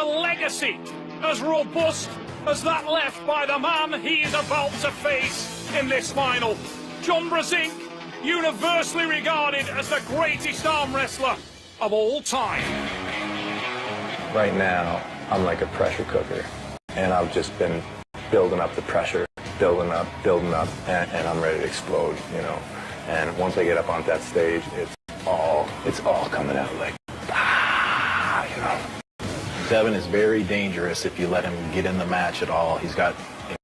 legacy as robust as that left by the man he is about to face in this final. John Brzenk, universally regarded as the greatest arm wrestler of all time. Right now, I'm like a pressure cooker, and I've just been building up the pressure, building up, and I'm ready to explode, you know. And once I get up on that stage, it's all coming out like, you know. Devin is very dangerous if you let him get in the match at all. He's got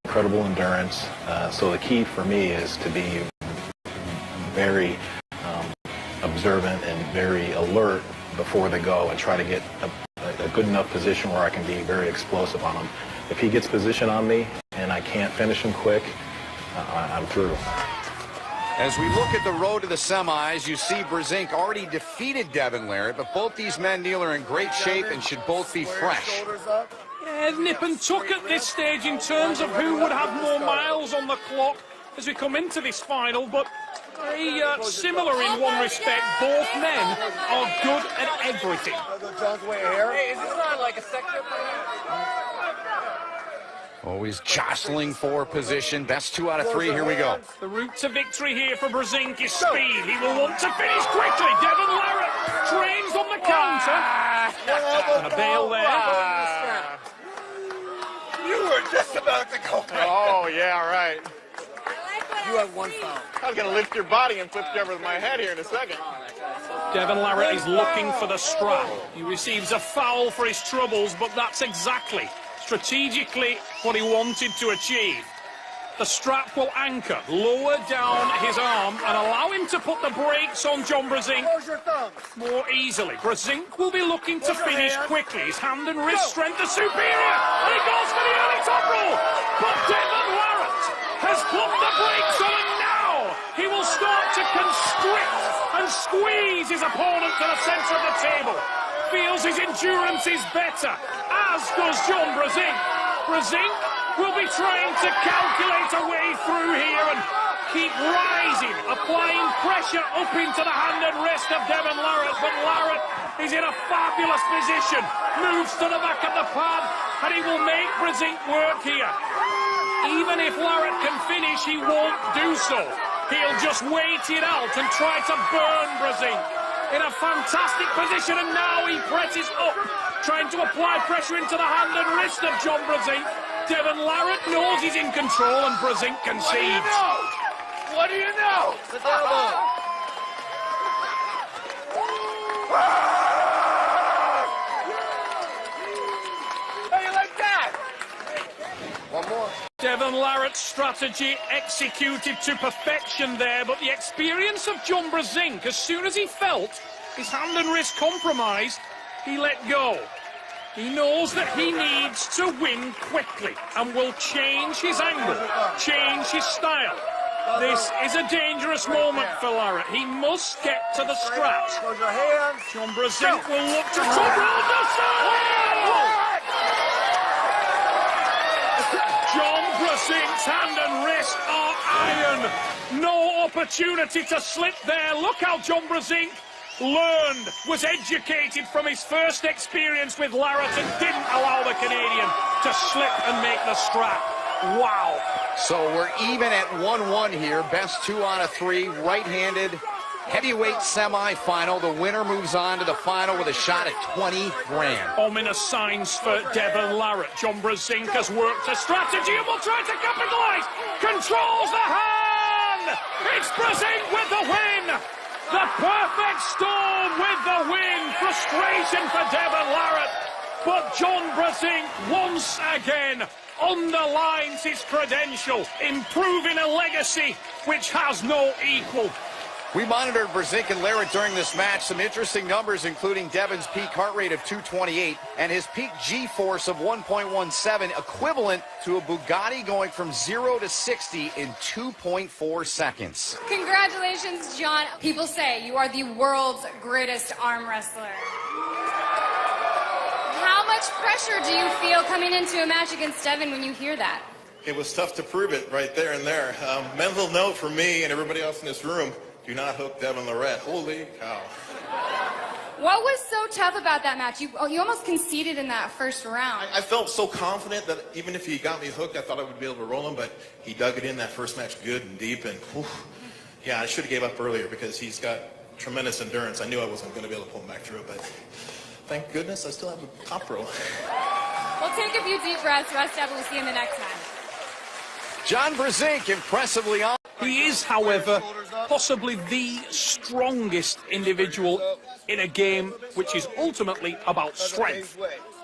incredible endurance, so the key for me is to be very observant and very alert before they go and try to get a good enough position where I can be very explosive on him. If he gets position on me and I can't finish him quick, I'm through. As we look at the road to the semis, you see Brzenk already defeated Devin Larratt, but both these men, Neil, are in great shape and should both be fresh. Yeah, nip and tuck at this stage in terms of who would have more miles on the clock as we come into this final, but very similar in one respect. Both men are good at everything. Hey, is this not like a sector? Always jostling for position. Best 2 out of 3. Here we go. The route to victory here for Brzenk is speed. He will want to finish quickly. Devin Larratt trains on the counter. And a bail there. You were just about to go. Oh, yeah, right. You have 1 foul. I was going to lift your body and flip you over my head here in a second. Devin Larratt is looking for the strap. He receives a foul for his troubles, but that's exactly, strategically, what he wanted to achieve. The strap will anchor, lower down his arm, and allow him to put the brakes on John Brzenk more easily. Brzenk will be looking to finish quickly. His hand and wrist strength are superior, and he goes for the early top roll. But Devin Larratt has put the brakes on, and now he will start to constrict and squeeze his opponent to the center of the table. Feels his endurance is better, as does John Brzenk. Brzenk will be trying to calculate a way through here and keep rising, applying pressure up into the hand and wrist of Devin Larratt, but Larratt is in a fabulous position, moves to the back of the pad, and he will make Brzenk work here. Even if Larratt can finish, he won't do so. He'll just wait it out and try to burn Brzenk. In a fantastic position, and now he presses up, trying to apply pressure into the hand and wrist of John Brzenk. Devin Larratt knows he's in control, and Brzenk concedes. What do you know? The devil. How you like that? One more. Devin Larratt's strategy executed to perfection there, but the experience of John Brzenk, as soon as he felt his hand and wrist compromised, he let go. He knows that he needs to win quickly and will change his angle, change his style. This is a dangerous moment for Larratt. He must get to the straps. John Brzenk will look to top roll the side. John Brzenk's hand and wrist are iron. No opportunity to slip there. Look how John Brzenk learned, was educated from his first experience with Larratt and didn't allow the Canadian to slip and make the strap. Wow. So we're even at 1-1 here. Best 2 out of 3. Right-handed heavyweight semi-final. The winner moves on to the final with a shot at 20 grand. Ominous signs for Devin Larratt. John Brzenk has worked a strategy and will try to capitalize. Controls the hand. It's Brzenk with the win. The perfect storm with the win. Frustration for Devin Larratt. But John Brzenk once again underlines his credential, improving a legacy which has no equal. We monitored Brzenk and Larratt during this match. Some interesting numbers, including Devin's peak heart rate of 228 and his peak G-force of 1.17, equivalent to a Bugatti going from 0 to 60 in 2.4 seconds. Congratulations, John. People say you are the world's greatest arm wrestler. How much pressure do you feel coming into a match against Devin when you hear that? It was tough to prove it right there and there. Mental note for me and everybody else in this room: do not hook Devin Larratt. Holy cow. What was so tough about that match? You almost conceded in that first round. I felt so confident that even if he got me hooked, I thought I would be able to roll him, but he dug it in that first match good and deep, and whew, yeah, I should have gave up earlier because he's got tremendous endurance. I knew I wasn't going to be able to pull him back through it, but thank goodness I still have a top row. We'll take a few deep breaths. Rest up. We'll see you in the next time. John Brzenk impressively on. He is, however, possibly the strongest individual in a game which is ultimately about strength.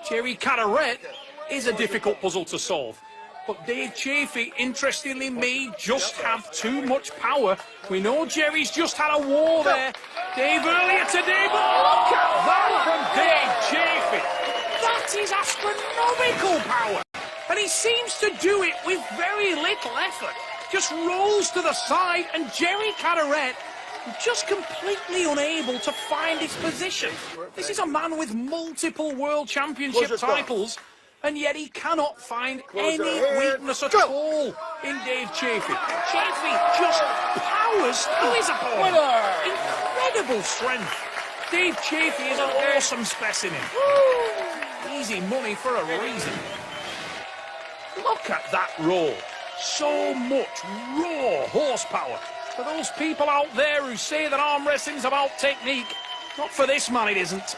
Jerry Larratt is a difficult puzzle to solve. But Dave Chaffee, interestingly, may just have too much power. We know Jerry's just had a war there. Dave earlier today, but look at that from Dave Chaffee. That is astronomical power. And he seems to do it with very little effort. Just rolls to the side, and Jerry Larratt just completely unable to find his position. This is a man with multiple world championship titles, and yet he cannot find any weakness at all in Dave Chaffee. Chaffee just powers through his opponent. Incredible strength. Dave Chaffee is an awesome specimen. Easy money for a reason. Look at that roll. So much raw horsepower. For those people out there who say that arm wrestling's about technique, not for this man, it isn't.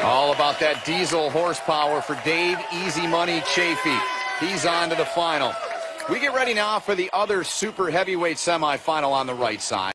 All about that diesel horsepower for Dave Easy Money Chaffee. He's on to the final. We get ready now for the other super heavyweight semifinal on the right side.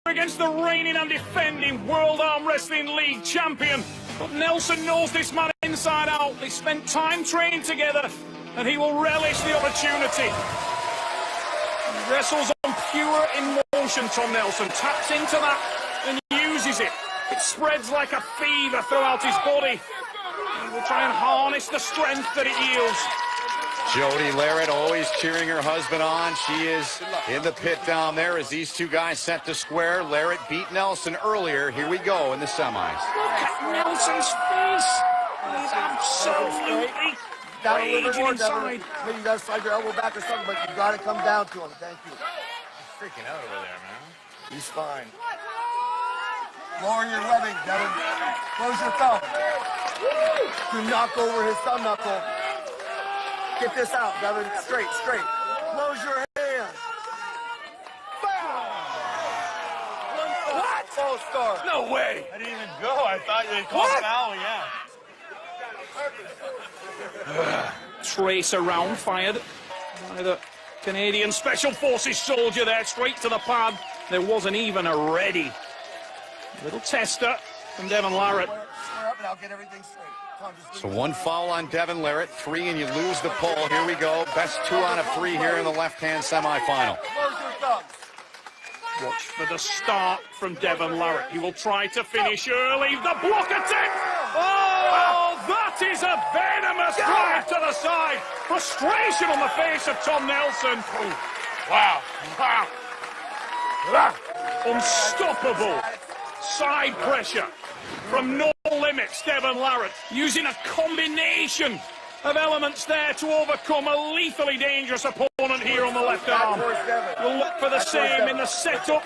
Against the reigning and defending World Arm Wrestling League champion. But Nelson knows this man inside out. They spent time training together, and he will relish the opportunity. He wrestles on pure emotion, Tom Nelson. Taps into that and uses it. It spreads like a fever throughout his body. He will try and harness the strength that it yields. Jody Larratt always cheering her husband on. She is in the pit down there as these two guys set to square. Larratt beat Nelson earlier. Here we go in the semis. Look at Nelson's face. He's absolutely raging inside. Maybe you got to slide your elbow back or something, but you got to come down to him. Thank you. He's freaking out over there, man. He's fine. Lower your webbing, Devin. Close your thumb. To knock over his thumb knuckle. Get this out, Devin. Straight, straight. Close your hand. What? False start. No way. I didn't even go. I thought you called foul, yeah. Trace around, fired by the Canadian Special Forces soldier there, straight to the pad. There wasn't even a ready. Little tester from Devin Larratt. Square up and I'll get everything straight. So one foul on Devin Larratt, 3 and you lose the pole. Here we go. Best 2 out of 3 here in the left-hand semifinal. Close your thumbs. Watch for the start from Devin Larratt. He will try to finish early. The block attempt! Oh, That is a venomous drive to the side. Frustration on the face of Tom Nelson. Wow. Wow. Unstoppable side pressure from No Limits, Devon Larratt, using a combination of elements there to overcome a lethally dangerous opponent here on the left arm. We'll look for the same in the setup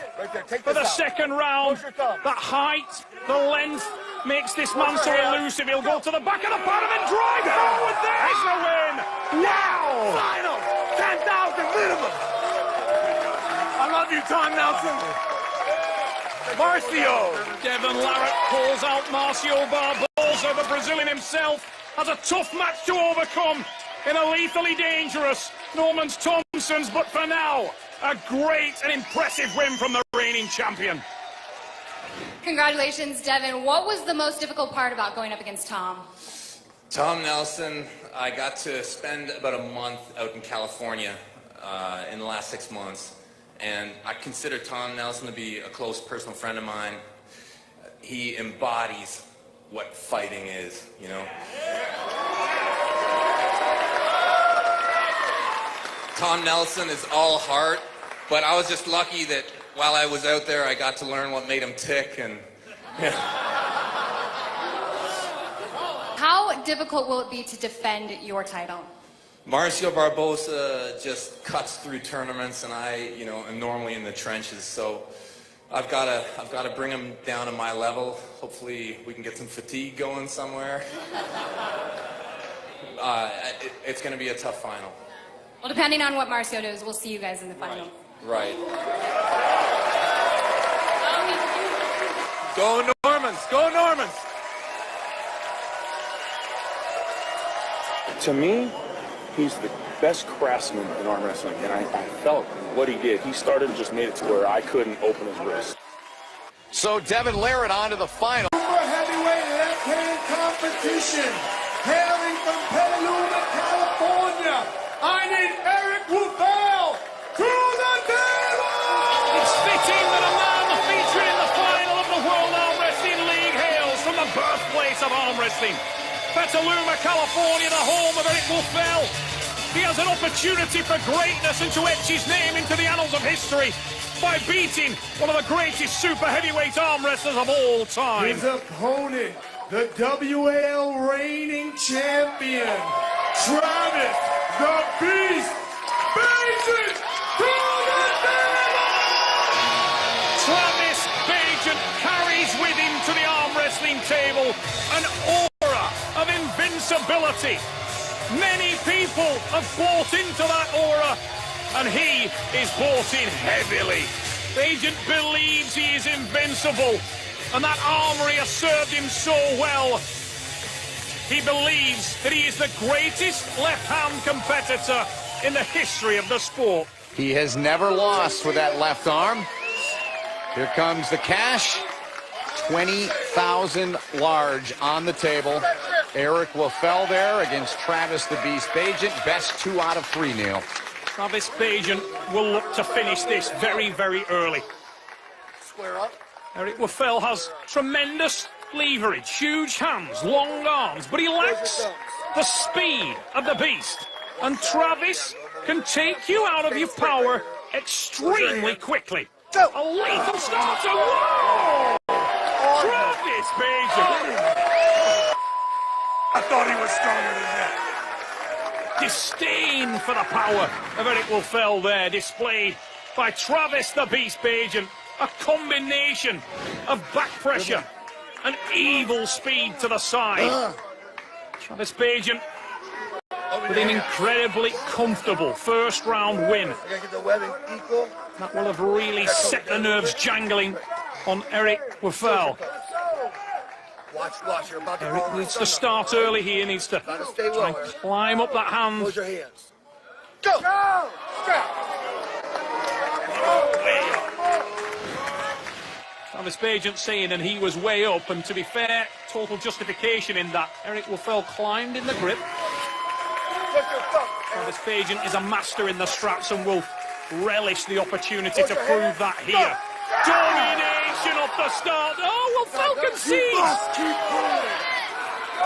for the second round. That height, the length, makes this man so elusive. He'll go to the back of the bottom and drive forward. There's the win. Wow! Final 10,000 minimum. I love you, Tom Nelson. Marcio. Devon Larratt calls out Marcio Barbosa, the Brazilian himself, has a tough match to overcome in a lethally dangerous Norman Thompson's, but for now, a great and impressive win from the reigning champion. Congratulations, Devon. What was the most difficult part about going up against Tom? Tom Nelson, I got to spend about a month out in California in the last 6 months, and I consider Tom Nelson to be a close personal friend of mine. He embodies what fighting is, you know? Tom Nelson is all heart, but I was just lucky that while I was out there, I got to learn what made him tick, and yeah. How difficult will it be to defend your title? Marcio Barbosa just cuts through tournaments, and I, you know, am normally in the trenches, so I've got to bring him down to my level. Hopefully, we can get some fatigue going somewhere. It's going to be a tough final. Well, depending on what Marcio does, we'll see you guys in the final. Right. Go Normans. Go Normans. To me, he's the best craftsman in arm wrestling, and I felt what he did. He started and just made it to where I couldn't open his wrist. So Devon Larratt on to the final. Super heavyweight left-hand competition, hailing from Petaluma, California. I need Eric Woofel to the table! It's fitting that a man featured in the final of the World Arm Wrestling League hails from the birthplace of arm wrestling. Petaluma, California, the home of Eric Woofel. He has an opportunity for greatness and to etch his name into the annals of history by beating one of the greatest super heavyweight arm wrestlers of all time. His opponent, the WAL reigning champion, Travis the Beast Brzenk to the table! Travis Brzenk carries with him to the arm wrestling table an aura of invincibility. Many people have bought into that aura, and he is bought in heavily. Brzenk believes he is invincible, and that armory has served him so well. He believes that he is the greatest left-hand competitor in the history of the sport. He has never lost with that left arm. Here comes the cash. 20,000 large on the table. Eric Woofel there against Travis the Beast Brzenk. Best 2 out of 3, Neil. Travis Brzenk will look to finish this very, very early. Square up. Eric Woofel has tremendous leverage, huge hands, long arms, but he lacks the speed of the Beast. And Travis can take you out of your power extremely quickly. A lethal starter. Whoa! Travis Brzenk. I thought he was stronger than that. Disdain for the power of Eric Woofel there, displayed by Travis the Beast Brzenk. A combination of back pressure and evil speed to the side. Travis Brzenk with an incredibly comfortable first round win. That will have really set the nerves jangling on Eric Woofel. Watch, you're about to Eric needs to start early here, needs to try and climb up that hand. Close your hands. Go! Go! Travis Brzenk saying, and he was way up, and to be fair, total justification in that. Eric Woofel climbed in the grip. Travis Brzenk is a master in the straps and will relish the opportunity to prove that here. Domination off the start. Oh, Woofel concedes.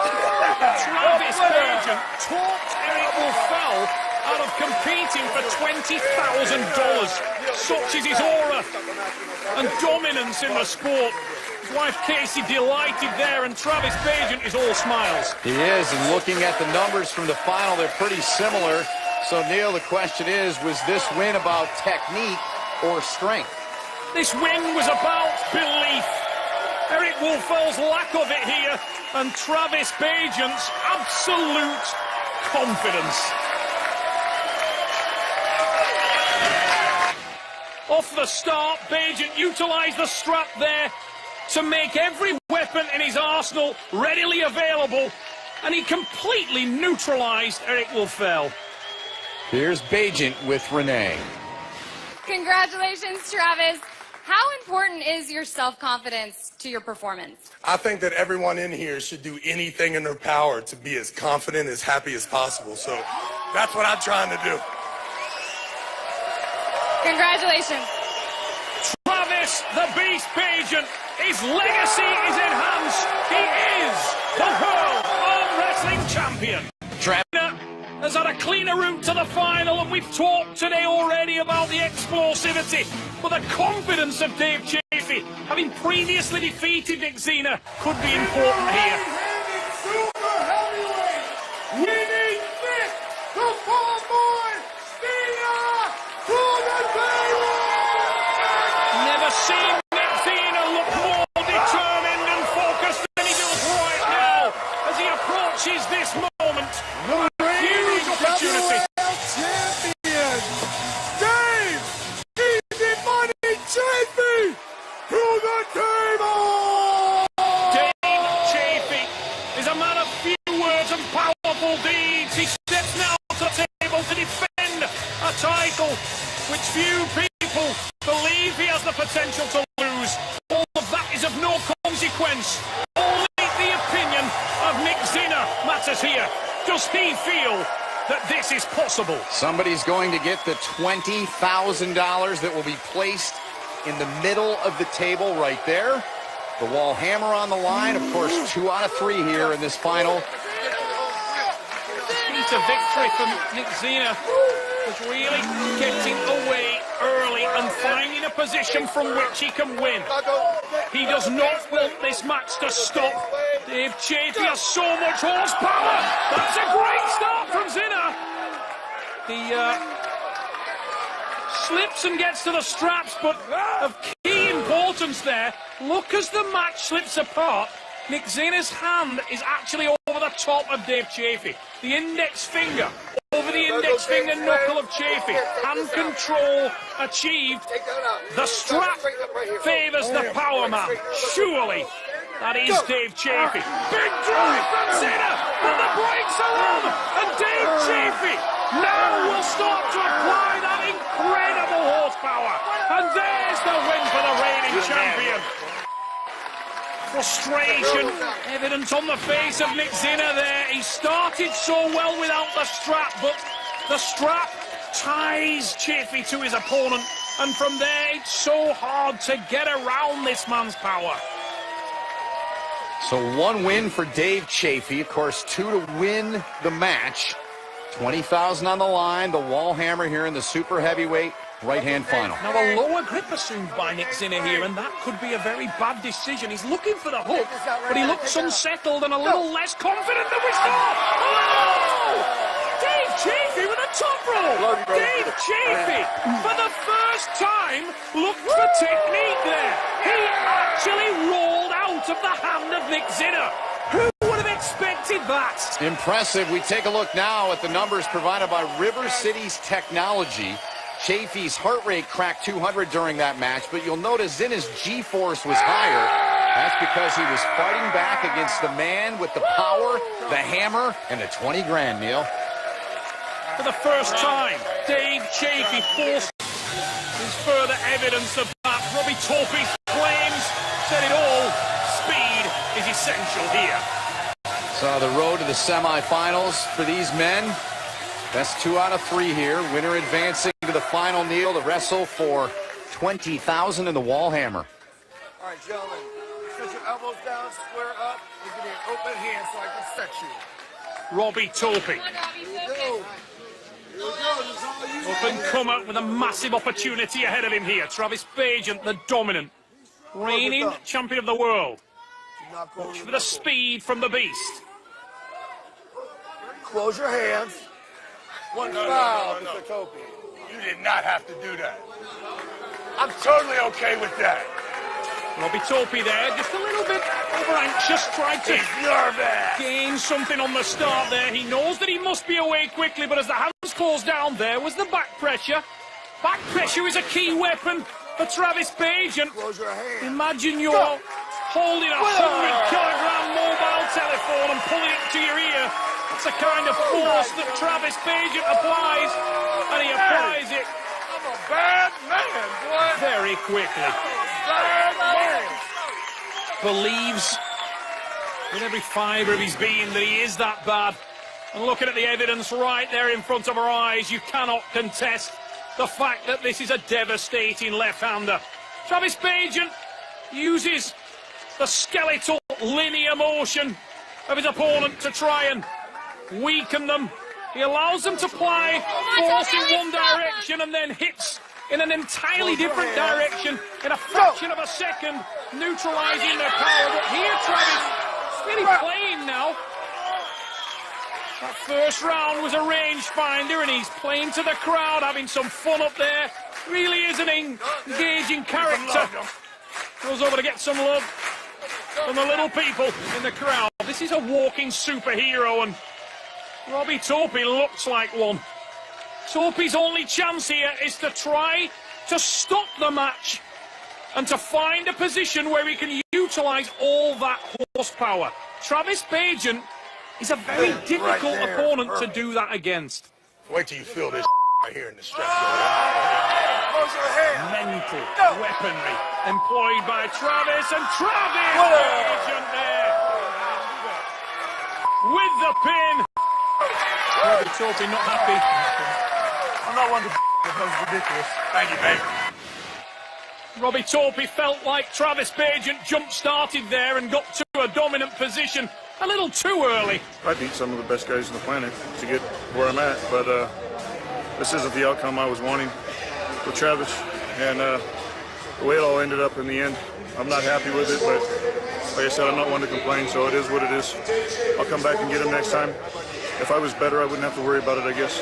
Travis Brzenk talked Eric Wolfell out of competing for $20,000. Such is his aura and dominance in the sport. His wife Casey delighted there, and Travis Brzenk is all smiles. He is, and looking at the numbers from the final, they're pretty similar. So, Neil, the question is, was this win about technique or strength? This win was about belief. Eric Wolfell's lack of it here, and Travis Brzenk's absolute confidence. Off the start, Brzenk utilised the strap there to make every weapon in his arsenal readily available, and he completely neutralised Eric Wolfell. Here's Brzenk with Renee. Congratulations, Travis. How important is your self-confidence to your performance? I think that everyone in here should do anything in their power to be as confident, as happy as possible. So that's what I'm trying to do. Congratulations. Travis the Beast Brzenk, his legacy is enhanced. He is the World Armwrestling Champion. Travis has had a cleaner route to the final, and we've talked today already about the explosivity, but the confidence of Dave Chaffee, having previously defeated Nick Zena, could be important here. Never seen Nick Zena look more determined and focused than he does right now as he approaches this moment. Huge opportunity. Champion, Dave "Easy Money" Chaffee to the table. Dave Chaffee is a man of few words and powerful deeds. He steps now to the table to defend a title which few people believe he has the potential to lose. All of that is of no consequence. Only the opinion of Nick Zena matters here. Does he feel that this is possible? Somebody's going to get the $20,000 that will be placed in the middle of the table right there. The wall hammer on the line. Of course, 2 out of 3 here in this final. Key to victory from Nick Zena was really getting away early and finding a position from which he can win. He does not want this match to stop. Dave Chaffee has so much horsepower. That's a great start from Zena. He slips and gets to the straps, but of key importance there. Look as the match slips apart. Nick Zena's hand is actually over the top of Dave Chaffee. The index finger over the index finger knuckle of Chaffee. Hand control achieved. The strap favours the power man. Surely that is Dave Chaffee. Big drive from Zena, but the brakes are on. And Dave Chaffee now will start to apply that incredible horsepower. And there's the win for the reigning champion. Frustration evident on the face of Nick Zena there. He started so well without the strap, but the strap ties Chaffee to his opponent, and from there it's so hard to get around this man's power. So 1 win for Dave Chaffee. Of course, 2 to win the match. $20,000 on the line. The wall hammer here in the super heavyweight right-hand final. Now a lower grip assumed by Nick Zena here, and that could be a very bad decision. He's looking for the hook, but he looks unsettled and a little less confident than we thought. Oh! Dave Chaffee with a top roll. Dave Chaffee, for the first time, looked for technique there. He actually rolled out of the hand of Nick Zena. Who would have expected that? Impressive. We take a look now at the numbers provided by River City's Technology. Chaffee's heart rate cracked 200 during that match, but you'll notice Zena's G-force was higher. That's because he was fighting back against the man with the power, the hammer, and the 20 grand, Neil. For the first time, Dave Chaffee forced his further evidence of that. Robbie Torpey's claims said it all. Speed is essential here. So the road to the semifinals for these men. Best 2 out of 3 here. Winner advancing to the final, Neil, to wrestle for $20,000 in the wall hammer. All right, gentlemen, Set your elbows down, square up, and give me an open hand so I can set you. Robbie Topi. Up and come out with a massive opportunity ahead of him here. Travis Bagent, the dominant, reigning champion of the world. Watch for the speed from the beast. Close your hands. One foul, Mr. Topi. You did not have to do that. I'm totally okay with that. Robbie Topi there, just a little bit over-anxious, tried to gain something on the start there. He knows that he must be away quickly, but as the hands closed down, there was the back pressure. Back pressure is a key weapon for Travis Bagent. Imagine you're holding a 100-kilogram mobile telephone and pulling it to your ear. That's the kind of force that Travis Bagent applies, and he applies it Bad man, boy. very quickly. Bad man. Believes with every fibre of his being that he is that bad. And looking at the evidence right there in front of our eyes, you cannot contest the fact that this is a devastating left-hander. Travis Bagent uses the skeletal linear motion of his opponent to try and weaken them. He allows them to apply force in one direction and then hits in an entirely different direction in a fraction of a second, neutralizing their power. But here, Travis is really playing now. That first round was a rangefinder, and he's playing to the crowd, having some fun up there. Really is an engaging character. Goes over to get some love from the little people in the crowd. This is a walking superhero, and Robbie Topi looks like one. Topi's only chance here is to try to stop the match and to find a position where he can utilise all that horsepower. Travis Bagent is a very difficult opponent to do that against. Wait till you feel this right here in the stretch. Mental weaponry employed by Travis, and Travis Bagent there with the pin. Robbie Topi not happy. I'm not one to that was ridiculous. Thank you, babe. Robbie Topi felt like Travis Bagent jump-started there and got to a dominant position a little too early. I beat some of the best guys on the planet to get where I'm at, but this isn't the outcome I was wanting with Travis, and the way it all ended up in the end, I'm not happy with it, but like I said, I'm not one to complain, so it is what it is. I'll come back and get him next time. If I was better, I wouldn't have to worry about it, I guess.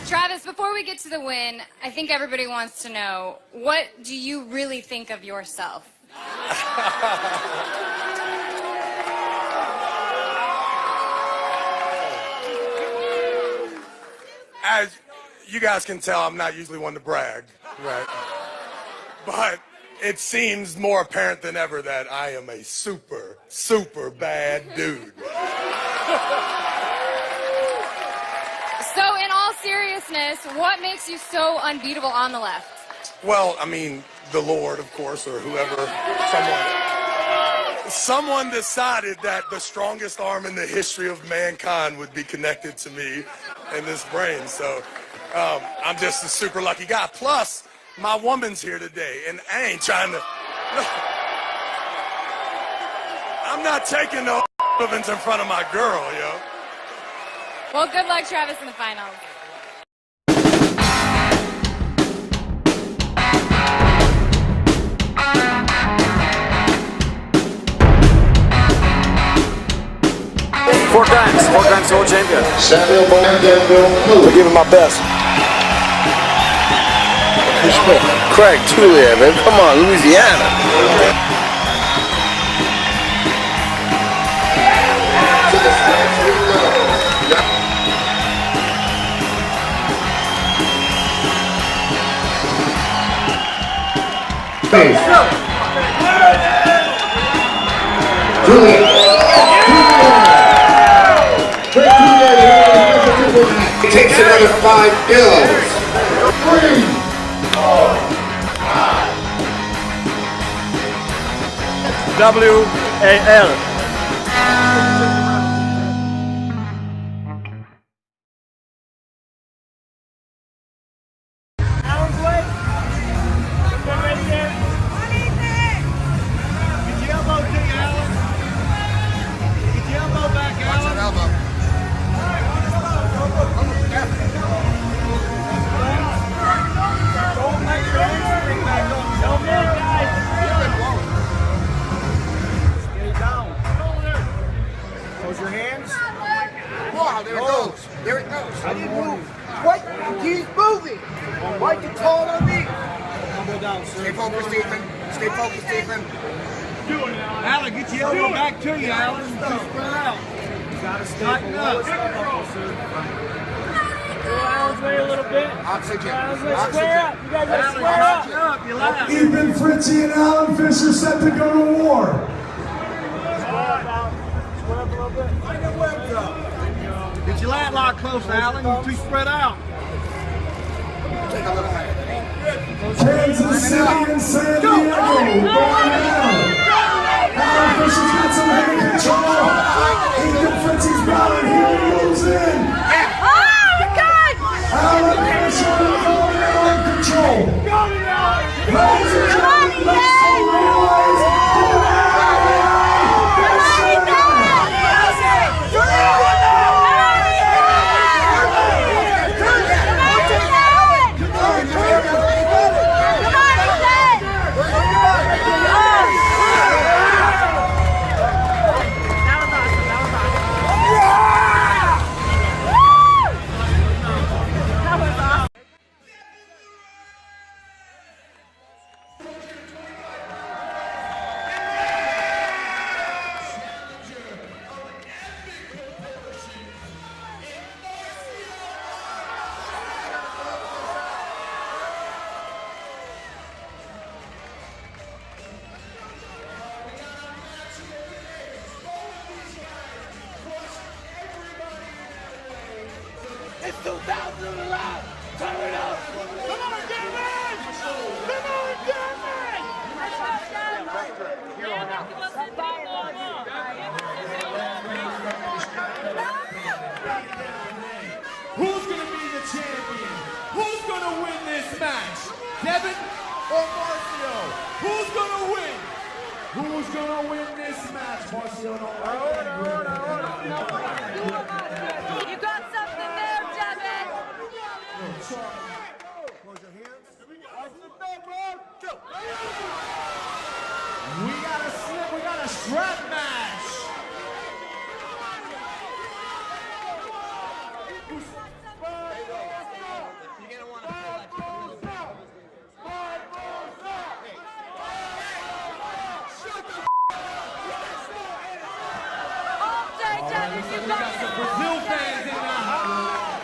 Travis, before we get to the win, I think everybody wants to know, what do you really think of yourself? As you guys can tell, I'm not usually one to brag. Right. But it seems more apparent than ever that I am a super, super bad dude. So, in all seriousness, what makes you so unbeatable on the left? Well, I mean, the Lord, of course, or whoever, someone decided that the strongest arm in the history of mankind would be connected to me in this brain. So I'm just a super lucky guy. Plus, my woman's here today, and I ain't trying to... I'm not taking no events in front of my girl, yo. Well, good luck, Travis, in the finals. Four times world champion. We're giving my best. Craig Tulia, man. Come on, Louisiana. Takes another 5 kills. WAL. Did you He's moving. Why you calling on me? Stay focused, Stephen. Stay focused, Stephen. Alan, get your elbow back to you, Alan. Just spread out. Tighten up. Alan's way a little bit. Oxygen. Alan's way square up. You guys gotta square up. You laugh. Ethan Fritchie and Alan Fisher set to go to war. Square up a little bit. Get your lat lock close, Alan. You're too spread out. Kansas City and San Diego going out. Alan Fisher's got some hand control. Ethan Fritchie's got it. Here he moves in. Alan Fisher going out in control. Ladies and gentlemen, let's realize who It's 2011. Turn it up. Come on, Devin. Come on, Devin. Here on out. Who's going to be the champion? Who's going to win this match? Devin or Marcio? Who's going to win? Who's going to win this match? Marcio, no. You got something there, Devin. Close your hands. We got a slip. We got a strap match. You're gonna want to feel like All day, Devin. You got some Brazil fans in the house.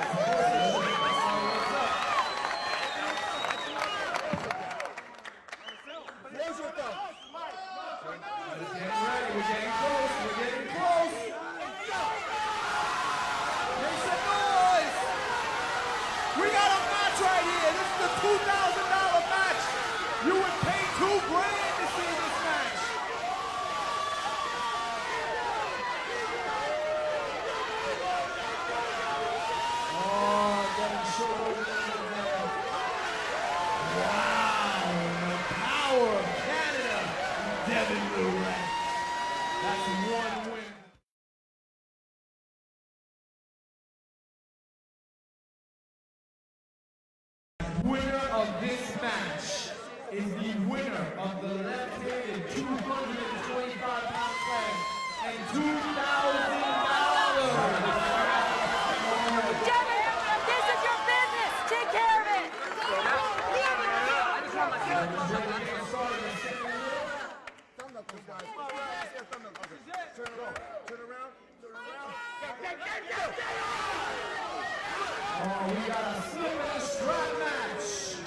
We're getting close. We're getting close. Make some noise. We got a match right here. This is the $2,000 match. You would pay $2,000 to see this match. Oh, Devin showed there. Wow, the power of Canada. Devin Larratt. That's one win. Winner of this match is the winner of the left-handed 225-pound class and $2,000. Devin, this is your business. Take care of it. Oh, we got a slip and a strap match.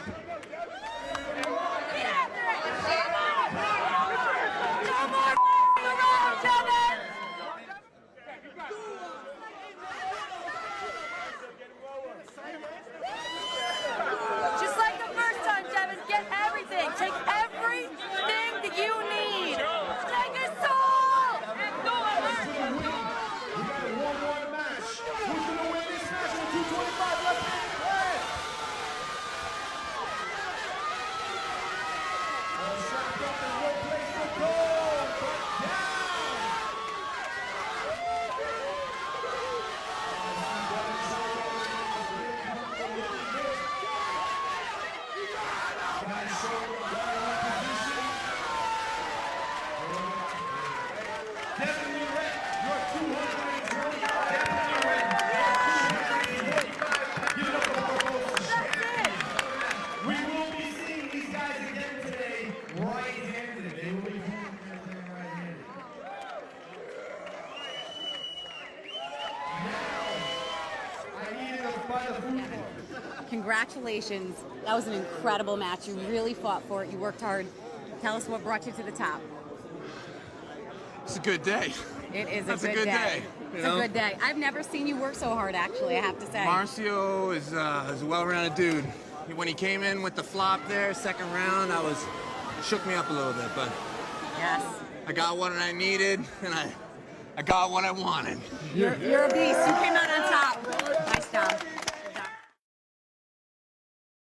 Just like the first time, Devin, get everything. Take everything that you need. Take us all. We got one more match. Who's going to win this match with 225 left-handed class? Congratulations. That was an incredible match. You really fought for it. You worked hard. Tell us what brought you to the top. It's a good day. It is That's a good day. You It's know? a good day. I've never seen you work so hard, actually, I have to say. Marcio is a well-rounded dude. When he came in with the flop there, second round, shook me up a little bit, but yes, I got what I needed, and I got what I wanted. You're a beast. You came out on top. Nice job.